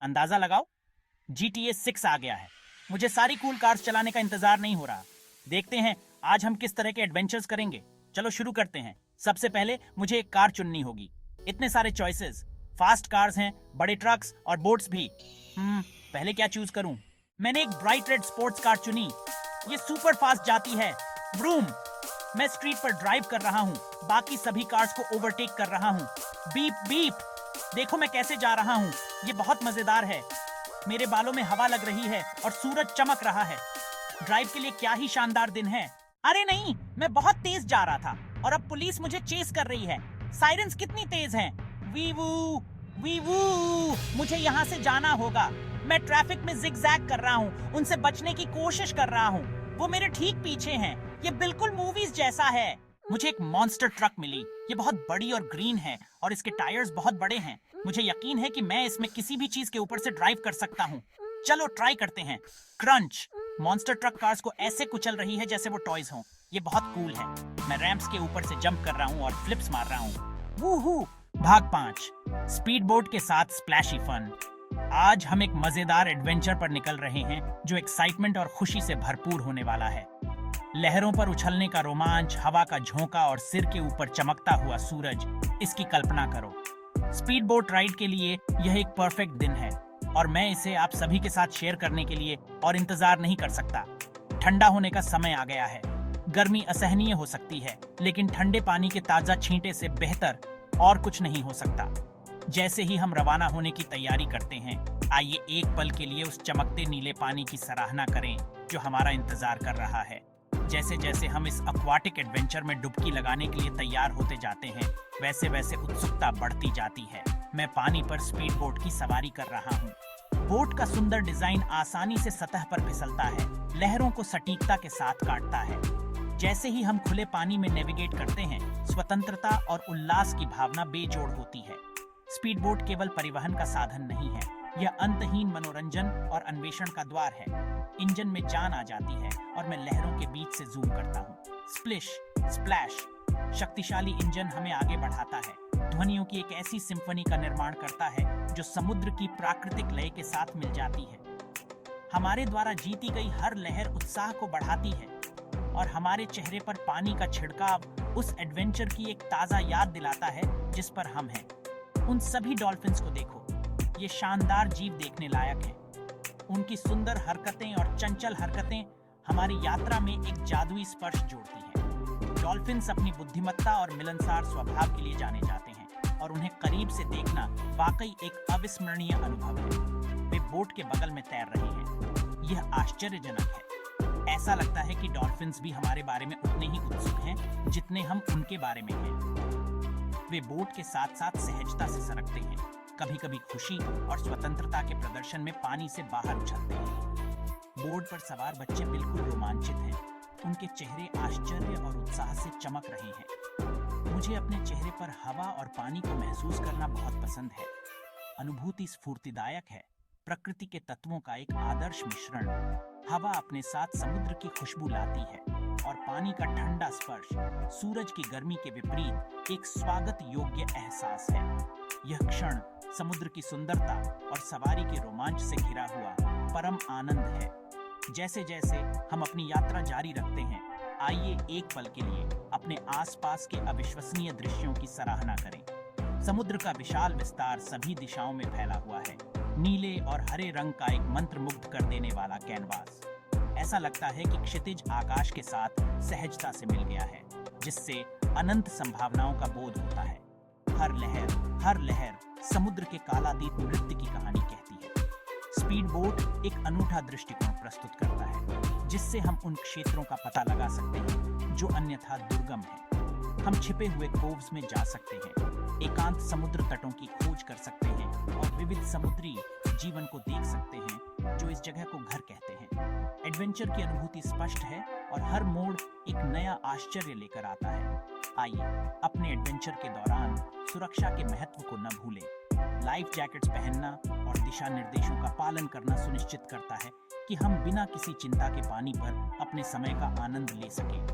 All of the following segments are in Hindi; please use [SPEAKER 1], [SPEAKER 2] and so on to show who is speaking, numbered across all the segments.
[SPEAKER 1] अंदाजा लगाओ, GTA 6 आ गया है। मुझे सारी कूल कार्स चलाने का इंतजार नहीं हो रहा। देखते हैं आज हम किस तरह के एडवेंचर्स करेंगे। चलो शुरू करते हैं। सबसे पहले मुझे एक कार चुननी होगी। इतने सारे चॉइसेस, फास्ट कार्स हैं, बड़े ट्रक्स और बोट्स भी। पहले क्या चूज करूं? मैंने एक ब्राइट रेड स्पोर्ट्स कार चुनी। ये सुपर फास्ट जाती है। ब्रूम। मैं स्ट्रीट पर ड्राइव कर रहा हूँ, बाकी सभी कार्स को ओवरटेक कर रहा हूँ। Beep beep. देखो मैं कैसे जा रहा हूँ। ये बहुत मजेदार है। मेरे बालों में हवा लग रही है और सूरज चमक रहा है। ड्राइव के लिए क्या ही शानदार दिन है। अरे नहीं, मैं बहुत तेज जा रहा था और अब पुलिस मुझे चेस कर रही है। साइरन्स कितनी तेज हैं। वीवू वीवू। मुझे यहाँ से जाना होगा। मैं ट्रैफिक में जिगजैग कर रहा हूँ, उनसे बचने की कोशिश कर रहा हूँ। वो मेरे ठीक पीछे हैं। ये बिल्कुल मूवीज जैसा है। मुझे एक मॉन्स्टर ट्रक मिली। ये बहुत बड़ी और ग्रीन है और इसके टायर्स बहुत बड़े हैं। मुझे यकीन है कि मैं इसमें किसी भी चीज के ऊपर से ड्राइव कर सकता हूँ। चलो ट्राई करते हैं। क्रंच। मॉन्स्टर ट्रक कार्स को ऐसे कुचल रही है जैसे वो टॉयज हों। ये बहुत कूल है। मैं रैंप्स के ऊपर से जंप कर रहा हूँ और फ्लिप्स मार रहा हूँ। वूहू। भाग 5। स्पीड बोट के साथ स्प्लैशी फन। आज हम एक मजेदार एडवेंचर पर निकल रहे हैं जो एक्साइटमेंट और खुशी से भरपूर होने वाला है। लहरों पर उछलने का रोमांच, हवा का झोंका और सिर के ऊपर चमकता हुआ सूरज, इसकी कल्पना करो। स्पीड बोट राइड के लिए यह एक परफेक्ट दिन है और मैं इसे आप सभी के साथ शेयर करने के लिए और इंतजार नहीं कर सकता। ठंडा होने का समय आ गया है। गर्मी असहनीय हो सकती है, लेकिन ठंडे पानी के ताजा छींटे से बेहतर और कुछ नहीं हो सकता। जैसे ही हम रवाना होने की तैयारी करते हैं, आइए एक पल के लिए उस चमकते नीले पानी की सराहना करें जो हमारा इंतजार कर रहा है। जैसे जैसे हम इस एक्वाटिक एडवेंचर में डुबकी लगाने के लिए तैयार होते जाते हैं, वैसे वैसे उत्सुकता बढ़ती जाती है। मैं पानी पर स्पीड बोट की सवारी कर रहा हूँ। बोट का सुंदर डिजाइन आसानी से सतह पर फिसलता है, लहरों को सटीकता के साथ काटता है। जैसे ही हम खुले पानी में नेविगेट करते हैं, स्वतंत्रता और उल्लास की भावना बेजोड़ होती है। स्पीड बोट केवल परिवहन का साधन नहीं है, यह अंतहीन मनोरंजन और अन्वेषण का द्वार है। इंजन में जान आ जाती है और मैं लहरों के बीच से जूम करता हूँ। स्प्लिश, स्प्लैश। शक्तिशाली इंजन हमें आगे बढ़ाता है, ध्वनियों की एक ऐसी सिम्फनी का निर्माण करता है जो समुद्र की प्राकृतिक लय के साथ मिल जाती है। हमारे द्वारा जीती गई हर लहर उत्साह को बढ़ाती है और हमारे चेहरे पर पानी का छिड़काव उस एडवेंचर की एक ताजा याद दिलाता है जिस पर हम हैं। उन सभी डॉल्फिन्स को देखो। ये शानदार जीव देखने लायक हैं। उनकी सुंदर हरकतें और चंचल हरकतें हमारी यात्रा में एक जादुई स्पर्श जोड़ती हैं। डॉल्फिन्स अपनी बुद्धिमत्ता और मिलनसार स्वभाव के लिए जाने जाते हैं और उन्हें करीब से देखना वाकई एक अविस्मरणीय अनुभव है। वे बोट के बगल में तैर रहे हैं। यह आश्चर्यजनक है। ऐसा लगता है कि डॉल्फिन्स भी हमारे बारे में उतने ही उत्सुक हैं जितने हम उनके बारे में हैं। वे बोट के साथ साथ सहजता से सरकते हैं, कभी कभी खुशी और स्वतंत्रता के प्रदर्शन में पानी से बाहर उछलते हैं। बोट पर सवार बच्चे बिल्कुल रोमांचित हैं। उनके चेहरे आश्चर्य और उत्साह से चमक रहे हैं। मुझे अपने चेहरे पर हवा और पानी को महसूस करना बहुत पसंद है। अनुभूति स्फूर्तिदायक है। प्रकृति के तत्वों का एक आदर्श मिश्रण। हवा अपने साथ समुद्र की खुशबू लाती है और पानी का ठंडा स्पर्श सूरज की गर्मी के विपरीत एक स्वागत योग्य एहसास है। यह क्षण समुद्र की सुंदरता और सवारी के रोमांच से घिरा हुआ परम आनंद है। जैसे जैसे हम अपनी यात्रा जारी रखते हैं, आइए एक पल के लिए अपने आसपास के अविश्वसनीय दृश्यों की सराहना करें। समुद्र का विशाल विस्तार सभी दिशाओं में फैला हुआ है। नीले और हरे रंग का एक मंत्रमुग्ध कर देने वाला कैनवास। ऐसा लगता है कि क्षितिज आकाश के साथ सहजता से मिल गया है, जिससे अनंत संभावनाओं का बोध होता है। हर लहर समुद्र के कालातीत नृत्य की कहानी कहती है। स्पीड बोट एक अनूठा दृष्टिकोण प्रस्तुत करता है, जिससे हम उन क्षेत्रों का पता लगा सकते हैं जो अन्यथा दुर्गम हैं। हम छिपे हुए कोव्स में जा सकते हैं, एकांत समुद्र तटों की खोज कर सकते हैं और विविध समुद्री जीवन को देख सकते हैं जो इस जगह को घर कहते हैं। एडवेंचर की अनुभूति स्पष्ट है और हर मोड़ एक नया आश्चर्य लेकर आता है। आइए अपने एडवेंचर के दौरान सुरक्षा के महत्व को न भूलें। लाइफ जैकेट्स पहनना और दिशा निर्देशों का पालन करना सुनिश्चित करता है कि हम बिना किसी चिंता के पानी पर अपने समय का आनंद ले सकें।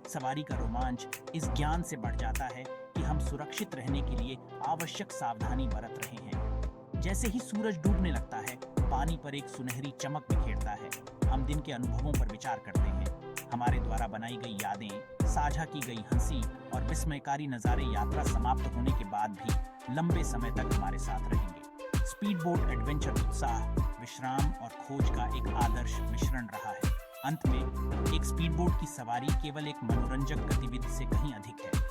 [SPEAKER 1] सवारी का रोमांच इस ज्ञान से बढ़ जाता है कि हम सुरक्षित रहने के लिए आवश्यक सावधानी बरत रहे हैं। जैसे ही सूरज डूबने लगता है, पानी पर एक सुनहरी चमक बिखेरता है। हम दिन के अनुभवों पर विचार करते हैं। हमारे द्वारा बनाई गई यादें, साझा की गई हंसी और विस्मयकारी नज़ारे यात्रा समाप्त होने के बाद भी लंबे समय तक हमारे साथ रहेंगे। स्पीड बोट एडवेंचर उत्साह, विश्राम और खोज का एक आदर्श मिश्रण रहा है। अंत में एक स्पीड बोट की सवारी केवल एक मनोरंजक गतिविधि से कहीं अधिक है।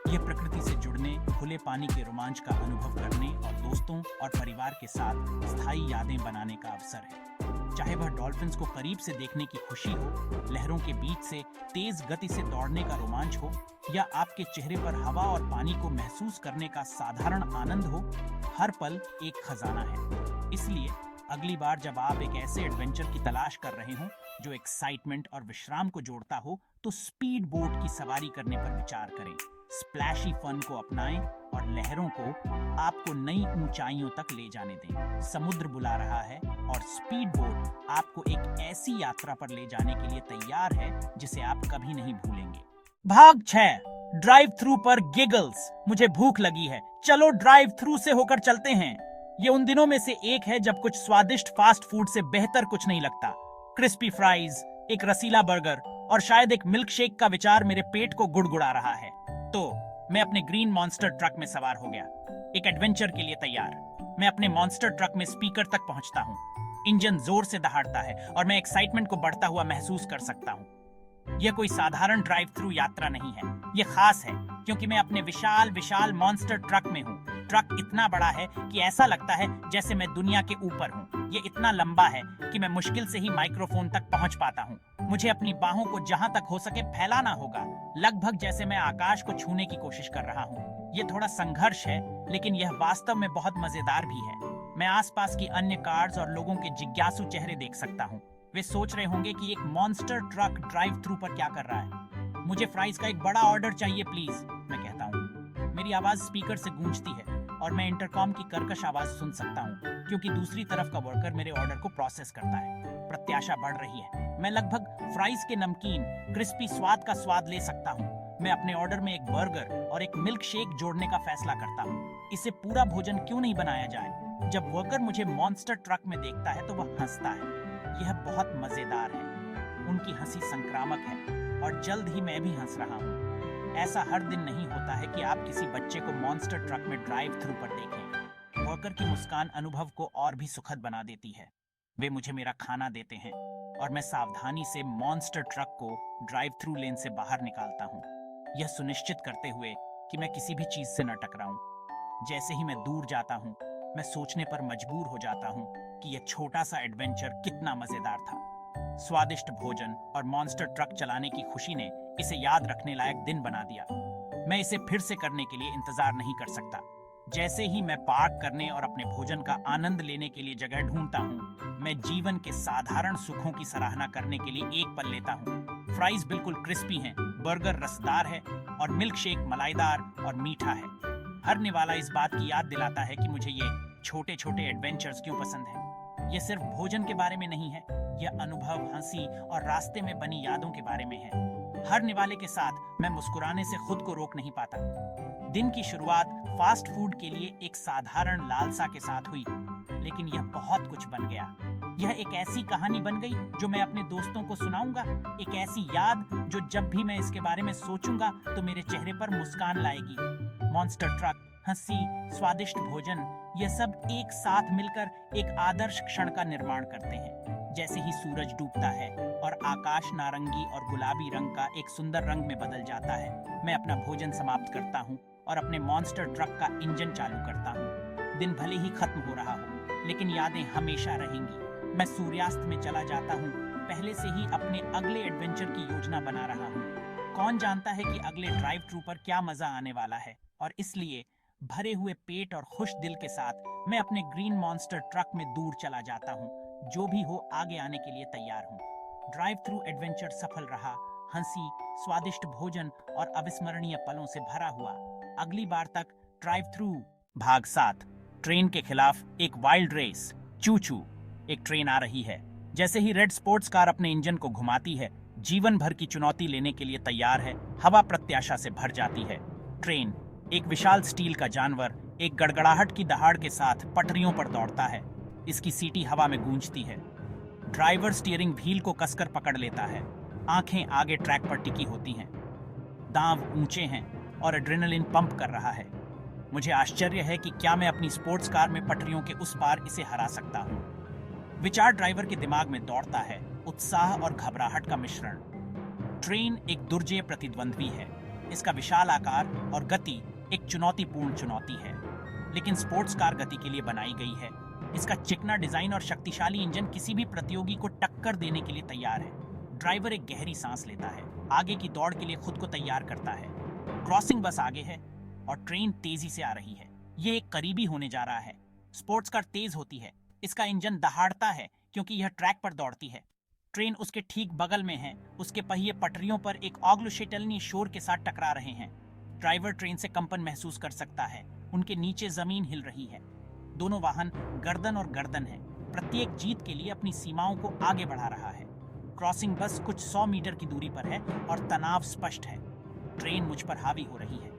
[SPEAKER 1] यह प्रकृति से जुड़ने, खुले पानी के रोमांच का अनुभव करने और दोस्तों और परिवार के साथ स्थायी यादें बनाने का अवसर है। चाहे वह डॉल्फिन्स को करीब से देखने की खुशी हो, लहरों के बीच से तेज गति से दौड़ने का रोमांच हो, या आपके चेहरे पर हवा और पानी को महसूस करने का साधारण आनंद हो, हर पल एक खजाना है। इसलिए अगली बार जब आप एक ऐसे एडवेंचर की तलाश कर रहे हो जो एक्साइटमेंट और विश्राम को जोड़ता हो, तो स्पीड बोट की सवारी करने पर विचार करें। स्प्लैशी फन को अपनाएं और लहरों को आपको नई ऊंचाइयों तक ले जाने दें। समुद्र बुला रहा है और स्पीड बोट आपको एक ऐसी यात्रा पर ले जाने के लिए तैयार है जिसे आप कभी नहीं भूलेंगे। भाग 6, ड्राइव थ्रू पर गिगल्स। मुझे भूख लगी है, चलो ड्राइव थ्रू से होकर चलते हैं। ये उन दिनों में से एक है जब कुछ स्वादिष्ट फास्ट फूड से बेहतर कुछ नहीं लगता। क्रिस्पी फ्राइज, एक रसीला बर्गर और शायद एक मिल्क शेक का विचार मेरे पेट को गुड़गुड़ा रहा है। तो मैं अपने ग्रीन मॉन्स्टर ट्रक में सवार हो गया, एक एडवेंचर के लिए तैयार। मैं अपने मॉन्स्टर ट्रक में स्पीकर तक पहुंचता हूं। इंजन जोर से दहाड़ता है और मैं एक्साइटमेंट को बढ़ता हुआ महसूस कर सकता हूं। यह कोई साधारण ड्राइव थ्रू यात्रा नहीं है, यह खास है क्योंकि मैं अपने विशाल विशाल मॉन्स्टर ट्रक में हूँ। ट्रक इतना बड़ा है कि ऐसा लगता है जैसे मैं दुनिया के ऊपर हूँ। ये इतना लंबा है कि मैं मुश्किल से ही माइक्रोफोन तक पहुँच पाता हूँ। मुझे अपनी बाहों को जहाँ तक हो सके फैलाना होगा, लगभग जैसे मैं आकाश को छूने की कोशिश कर रहा हूँ। ये थोड़ा संघर्ष है, लेकिन यह वास्तव में बहुत मजेदार भी है। मैं आसपास की अन्य कार्स और लोगों के जिज्ञासु चेहरे देख सकता हूँ। वे सोच रहे होंगे कि एक मॉन्स्टर ट्रक ड्राइव थ्रू पर क्या कर रहा है। मुझे फ्राइज का एक बड़ा ऑर्डर चाहिए प्लीज, मैं कहता हूँ। मेरी आवाज स्पीकर से गूंजती है और मैं इंटरकॉम की कर्कश आवाज सुन सकता हूँ क्योंकि दूसरी तरफ का वर्कर मेरे ऑर्डर को प्रोसेस करता है। प्रत्याशा बढ़ रही है। मैं लगभग फ्राइज के नमकीन क्रिस्पी स्वाद का स्वाद ले सकता हूँ। मैं अपने ऑर्डर में एक बर्गर और एक मिल्क शेक जोड़ने का फैसला करता हूँ। इसे पूरा भोजन क्यों नहीं बनाया जाए। जब वर्कर मुझे मॉन्स्टर ट्रक में देखता है तो वह हंसता है। यह बहुत मजेदार है। उनकी हंसी संक्रामक है और जल्द ही मैं भी हंस रहा हूँ। ऐसा हर दिन नहीं होता है कि आप किसी बच्चे को मॉन्स्टर ट्रक में ड्राइव थ्रू पर देखें। वर्कर की मुस्कान अनुभव को और भी सुखद बना देती है। वे मुझे मेरा खाना देते हैं और मैं सावधानी से मॉन्स्टर ट्रक को ड्राइव थ्रू लेन से बाहर निकालता हूँ, यह सुनिश्चित करते हुए कि मैं किसी भी चीज से न टकराऊं। जैसे ही मैं दूर जाता हूँ, मैं सोचने पर मजबूर हो जाता हूँ कि यह छोटा सा एडवेंचर कितना मजेदार था। स्वादिष्ट भोजन और मॉन्स्टर ट्रक चलाने की खुशी ने इसे याद रखने लायक दिन बना दिया। मैं इसे फिर से करने के लिए इंतजार नहीं कर सकता। जैसे ही मैं पार्क करने और अपने भोजन का आनंद लेने के लिए जगह ढूंढता हूँ, मैं जीवन के साधारण सुखों की सराहना करने के लिए एक पल लेता हूँ। फ्राइज बिल्कुल क्रिस्पी हैं, बर्गर रसदार है और मिल्क शेक मलाईदार और मीठा है। हर निवाला इस बात की याद दिलाता है कि मुझे ये छोटे छोटे एडवेंचर्स क्यों पसंद हैं। ये सिर्फ भोजन के बारे में नहीं है, यह अनुभव, हंसी और रास्ते में बनी यादों के बारे में है। हर निवाले के साथ मैं मुस्कुराने से खुद को रोक नहीं पाता। दिन की शुरुआत फास्ट फूड के लिए एक साधारण लालसा के साथ हुई, लेकिन यह बहुत कुछ बन गया। यह एक ऐसी कहानी बन गई जो मैं अपने दोस्तों को सुनाऊंगा, एक ऐसी याद जो जब भी मैं इसके बारे में सोचूंगा तो मेरे चेहरे पर मुस्कान लाएगी। मॉन्स्टर ट्रक, हंसी, स्वादिष्ट भोजन, यह सब एक साथ मिलकर एक आदर्श क्षण का निर्माण करते हैं। जैसे ही सूरज डूबता है और आकाश नारंगी और गुलाबी रंग का एक सुंदर रंग में बदल जाता है, मैं अपना भोजन समाप्त करता हूँ और अपने मॉन्स्टर ट्रक का इंजन चालू करता हूँ। दिन भले ही खत्म हो रहा हो, लेकिन यादें हमेशा रहेंगी। मैं सूर्यास्त में चला जाता हूँ, पहले से ही अपने अगले एडवेंचर की योजना बना रहा हूँ। कौन जानता है कि अगले ड्राइव थ्रू पर क्या मजा आने वाला है। और इसलिए भरे हुए पेट और खुश दिल के साथ मैं अपने ग्रीन मॉन्स्टर ट्रक में दूर चला जाता हूँ। जो भी हो, आगे आने के लिए तैयार हूँ। ड्राइव थ्रू एडवेंचर सफल रहा, हंसी, स्वादिष्ट भोजन और अविस्मरणीय पलों से भरा हुआ। अगली बार तक ड्राइव थ्रू। भाग 7, ट्रेन के खिलाफ एक वाइल्ड रेस। चू चू, एक ट्रेन आ रही है। जैसे ही रेड स्पोर्ट्स कार अपने इंजन को घुमाती है, जीवन भर की चुनौती लेने के लिए तैयार है। हवा प्रत्याशा से भर जाती है। ट्रेन, एक विशाल स्टील का जानवर, एक गड़गड़ाहट की दहाड़ के साथ पटरियों पर दौड़ता है। इसकी सीटी हवा में गूंजती है। ड्राइवर स्टीयरिंग व्हील को कसकर पकड़ लेता है। आंखें आगे ट्रैक पर टिकी होती हैं। दांव ऊंचे हैं और एड्रेनलिन पंप कर रहा है। मुझे आश्चर्य है कि क्या मैं अपनी स्पोर्ट्स कार में पटरियों के उस पार इसे हरा सकता हूं। विचार ड्राइवर के दिमाग में दौड़ता है, उत्साह और घबराहट का मिश्रण। ट्रेन एक दुर्जेय प्रतिद्वंद्वी है। इसका विशाल आकार और गति एक चुनौतीपूर्ण चुनौती है, लेकिन स्पोर्ट्स कार गति के लिए बनाई गई है। इसका चिकना डिजाइन और शक्तिशाली इंजन किसी भी प्रतियोगी को टक्कर देने के लिए तैयार है। ड्राइवर एक गहरी सांस लेता है, आगे की दौड़ के लिए खुद को तैयार करता है। क्रॉसिंग बस आगे है और ट्रेन तेजी से आ रही है। ये एक करीबी होने जा रहा है। स्पोर्ट्स कार तेज होती है। इसका इंजन दहाड़ता है क्योंकि यह ट्रैक पर दौड़ती है। ट्रेन उसके ठीक बगल में है। उसके पहिए पटरियों पर एक ऑग्लुशेटलनी शोर के साथ टकरा रहे हैं। ड्राइवर ट्रेन से कंपन महसूस कर सकता है। उनके नीचे जमीन हिल रही है। दोनों वाहन गर्दन और गर्दन है। प्रत्येक जीत के लिए अपनी सीमाओं को आगे बढ़ा रहा है। क्रॉसिंग बस कुछ 100 मीटर की दूरी पर है और तनाव स्पष्ट है। ट्रेन मुझ पर हावी हो रही है।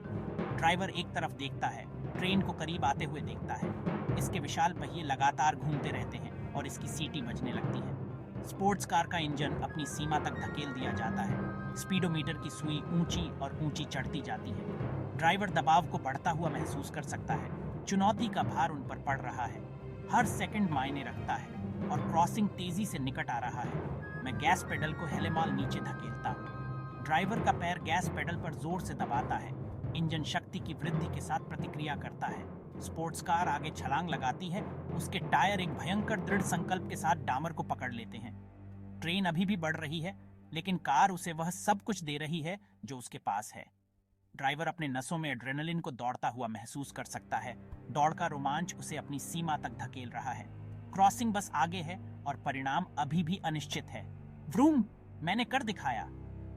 [SPEAKER 1] ड्राइवर एक तरफ देखता है, ट्रेन को करीब आते हुए देखता है। इसके विशाल पहिए लगातार घूमते रहते हैं और इसकी सीटी बजने लगती है। स्पोर्ट्स कार का इंजन अपनी सीमा तक धकेल दिया जाता है। स्पीडोमीटर की सुई ऊंची और ऊंची चढ़ती जाती है। ड्राइवर दबाव को बढ़ता हुआ महसूस कर सकता है। चुनौती का भार उन पर पड़ रहा है। हर सेकंड मायने रखता है और क्रॉसिंग तेजी से निकट आ रहा है। मैं गैस पेडल को हेलेमाल नीचे धकेलता हूँ। ड्राइवर का पैर गैस पेडल पर जोर से दबाता है। इंजन शक्ति की वृद्धि के साथ प्रतिक्रिया करता है। स्पोर्ट्स कार आगे छलांग लगाती है। उसके टायर एक भयंकर दृढ़ संकल्प के साथ डामर को पकड़ लेते हैं। ट्रेन अभी भी बढ़ रही है, लेकिन कार उसे वह सब कुछ दे रही है जो उसके पास है। ड्राइवर अपने नसों में एड्रेनलिन को दौड़ता हुआ महसूस कर सकता है। दौड़ का रोमांच उसे अपनी सीमा तक धकेल रहा है। क्रॉसिंग बस आगे है और परिणाम अभी भी अनिश्चित है। व्रूम! मैंने कर दिखाया।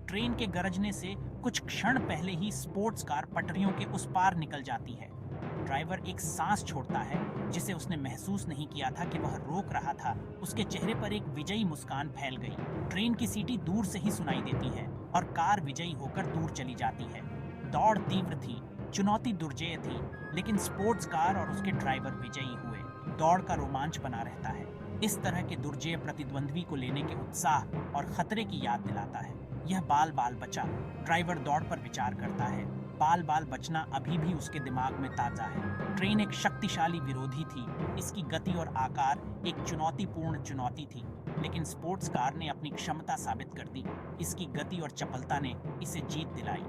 [SPEAKER 1] ट्रेन के गरजने से कुछ क्षण पहले ही स्पोर्ट्स कार पटरियों के उस पार निकल जाती है। ड्राइवर एक सांस छोड़ता है जिसे उसने महसूस नहीं किया था कि वह रोक रहा था। उसके चेहरे पर एक विजयी मुस्कान फैल गई। ट्रेन की सीटी दूर से ही सुनाई देती है और कार विजयी होकर दूर चली जाती है। दौड़ तीव्र थी, चुनौती दुर्जेय थी, लेकिन स्पोर्ट्स कार और उसके ड्राइवर विजयी हुए। दौड़ का रोमांच बना रहता है। इस तरह के दुर्जेय प्रतिद्वंद्वी को लेने के उत्साह और खतरे की याद दिलाता है। यह बाल बाल बचा। ड्राइवर दौड़ पर विचार करता है। बाल बाल बचना अभी भी उसके दिमाग में ताजा है। ट्रेन एक शक्तिशाली विरोधी थी। इसकी गति और आकार एक चुनौतीपूर्ण चुनौती थी, लेकिन स्पोर्ट्स कार ने अपनी क्षमता साबित कर दी। इसकी गति और चपलता ने इसे जीत दिलाई।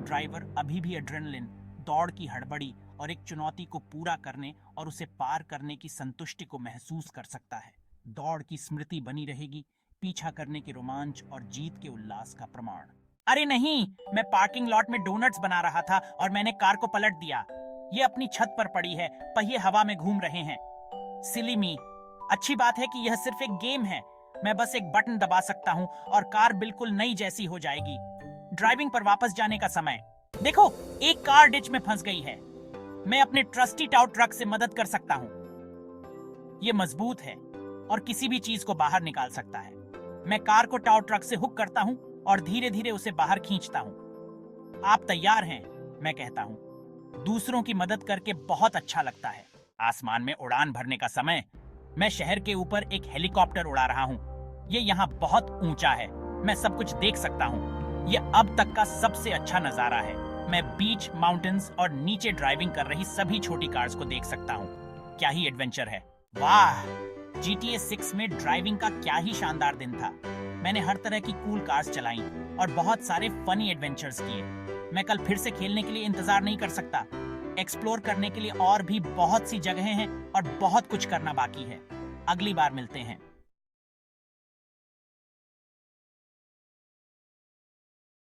[SPEAKER 1] ड्राइवर अभी भी एड्रेनलिन, दौड़ की हड़बड़ी और एक चुनौती को पूरा करने और उसे पार करने की संतुष्टि को महसूस कर सकता है। दौड़ की स्मृति बनी रहेगी, पीछा करने के रोमांच और जीत के उल्लास का प्रमाण। अरे नहीं, मैं पार्किंग लॉट में डोनट्स बना रहा था और मैंने कार को पलट दिया। ये अपनी छत पर पड़ी है, पहिए हवा में घूम रहे हैं। सिली मी। अच्छी बात है कि यह सिर्फ एक गेम है। मैं बस एक बटन दबा सकता हूँ और कार बिल्कुल नई जैसी हो जाएगी। ड्राइविंग पर वापस जाने का समय। देखो, एक कार डिच में फंस गई है। मैं अपने ट्रस्टी टाउ ट्रक से मदद कर सकता हूँ। ये मजबूत है और किसी भी चीज को बाहर निकाल सकता है। मैं कार को टाउ ट्रक से हुक करता हूँ और धीरे धीरे उसे बाहर खींचता हूँ। आप तैयार हैं? मैं कहता हूँ। दूसरों की मदद करके बहुत अच्छा लगता है। आसमान में उड़ान भरने का समय। मैं शहर के ऊपर एक हेलीकॉप्टर उड़ा रहा हूँ। ये यहाँ बहुत ऊंचा है। मैं सब कुछ देख सकता हूँ। ये अब तक का सबसे अच्छा नजारा है। मैं बीच, माउंटेन्स और नीचे ड्राइविंग कर रही सभी छोटी कार्स को देख सकता हूँ। क्या ही एडवेंचर है। वाह! GTA 6 में ड्राइविंग का क्या ही शानदार दिन था। मैंने हर तरह की कूल कार्स चलाई और बहुत सारे फनी एडवेंचर्स किए। मैं कल फिर से खेलने के लिए इंतजार नहीं कर सकता। एक्सप्लोर करने के लिए और भी बहुत सी जगहें हैं और बहुत कुछ करना बाकी है। अगली बार मिलते हैं।